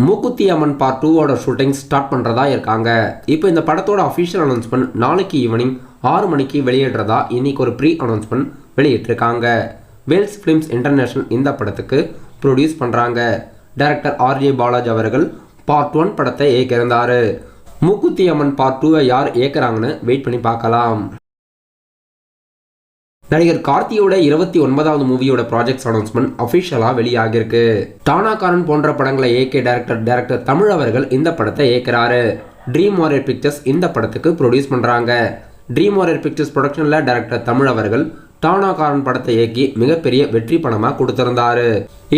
Mookuthi Amman part 2 shooting start பண்ணுறதா இருக்காங்க. இப்போ இந்த படத்தோட அஃபிஷியல் அனௌன்ஸ்மெண்ட் நாளைக்கு ஈவினிங் 6 மணிக்கு வெளியிடுறதா இன்னைக்கு ஒரு ப்ரீ அனௌன்ஸ்மெண்ட் வெளியிட்டிருக்காங்க. வேல்ஸ் ஃபிலிம்ஸ் இன்டர்நேஷனல் இந்த படத்துக்கு ப்ரொடியூஸ் பண்ணுறாங்க. டைரக்டர் ஆர்ஜே பாலாஜி அவர்கள் பார்ட் 1 படத்தை இயக்கியிருந்தார். மூக்குத்தி அம்மன் பார்ட் 2 யார் இயக்குறாங்கன்னு வெயிட் பண்ணி பார்க்கலாம். நடிகர் கார்த்தியோட 29வது மூவியோட ப்ராஜெக்ட்ஸ் அனௌன்ஸ்மெண்ட் அஃபிஷியலாக வெளியாகிருக்கு. டானாகாரன் போன்ற படங்களை இயக்கிய டைரக்டர் தமிழ் அவர்கள் இந்த படத்தை இயக்குறாரு. ட்ரீம் வாரியர் பிக்சர்ஸ் இந்த படத்துக்கு ப்ரொடியூஸ் பண்ணுறாங்க. ட்ரீம் வாரியர் பிக்சர்ஸ் ப்ரொடக்ஷனில் டைரக்டர் தமிழ் அவர்கள் டானாகாரன் படத்தை இயக்கி மிகப்பெரிய வெற்றி படமாக கொடுத்திருந்தாரு.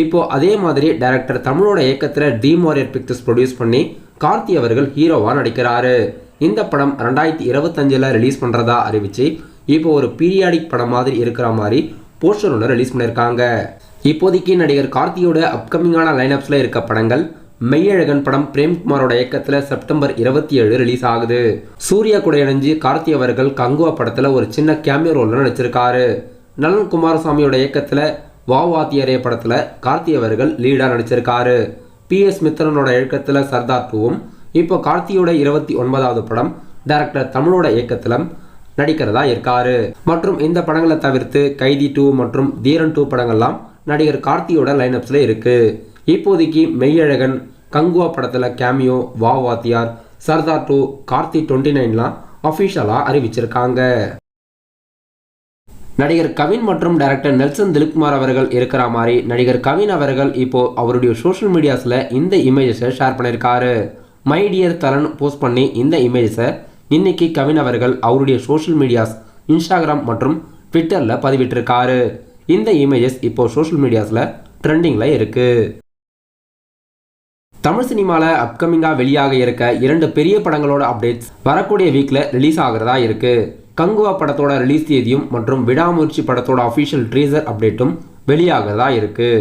இப்போ அதே மாதிரி டைரக்டர் தமிழோட இயக்கத்தில் ட்ரீம் வாரியர் பிக்சர்ஸ் ப்ரொடியூஸ் பண்ணி கார்த்தி அவர்கள் ஹீரோவாக நடிக்கிறாரு. இந்த படம் 2025 ரிலீஸ் பண்ணுறதா அறிவிச்சு இப்போ ஒரு பீரியாடிக் படம் மாதிரி இருக்கிற மாதிரி போஸ்டர் ஒன்று ரிலீஸ் பண்ணியிருக்காங்க. இப்போதைக்கு நடிகர் கார்த்தியோட அப்கமிங்கான லைனப்ஸில் இருக்க படங்கள் மெய்யழகன் படம் பிரேம்குமாரோட இயக்கத்தில் செப்டம்பர் 27 ரிலீஸ் ஆகுது. சூர்யா கூட இணைஞ்சு கார்த்தி அவர்கள் கங்குவா படத்தில் ஒரு சின்ன கேமியோ ரோலில் நடிச்சிருக்காரு. நலன் குமாரசாமியோட இயக்கத்தில் வாத்தியாரே படத்தில் கார்த்தி அவர்கள் லீடாக நடிச்சிருக்காரு. PS மித்ரனோட இயக்கத்தில் சர்தார் 2வும் இப்போ கார்த்தியோட 29வது படம் டைரக்டர் தமிழோட இயக்கத்தில் நடிக்கிறதா இருக்காரு. மற்றும் இந்த படங்களை தவிர்த்து கைதி 2 மற்றும் தீரன் 2 படங்கள்லாம் நடிகர் கார்த்தியோட லைனப்ஸ்ல இருக்கு. இப்போதைக்கு மெய்யழகன், கங்குவா படத்துல கேமியோ, வாத்தியார், சர்தார் 2, கார்த்தி 29லாம் அஃபிஷியலா அறிவிச்சிருக்காங்க. நடிகர் கவின் மற்றும் டைரக்டர் நெல்சன் திலீப்குமார் அவர்கள் இருக்கிற மாதிரி நடிகர் கவின் அவர்கள் இப்போ அவருடைய சோஷியல் மீடியாஸ்ல இந்த இமேஜஸை ஷேர் பண்ணியிருக்காரு. மை டியர் தலன் போஸ்ட் பண்ணி இந்த இமேஜஸை இன்னைக்கு கவின் அவர்கள் அவருடைய சோஷியல் மீடியாஸ் இன்ஸ்டாகிராம் மற்றும் ட்விட்டரில் பதிவிட்டிருக்காரு. இந்த இமேஜஸ் இப்போ சோஷியல் மீடியாஸில் ட்ரெண்டிங்கில் இருக்கு. தமிழ் சினிமாவில் அப்கமிங்காக வெளியாக இருக்க 2 பெரிய படங்களோட அப்டேட்ஸ் வரக்கூடிய வீக்கில் ரிலீஸ் ஆகிறதா இருக்கு. கங்குவா படத்தோட ரிலீஸ் தேதியும் மற்றும் விடாமுயற்சி படத்தோட அஃபிஷியல் ட்ரீசர் அப்டேட்டும் வெளியாகிறதா இருக்கு.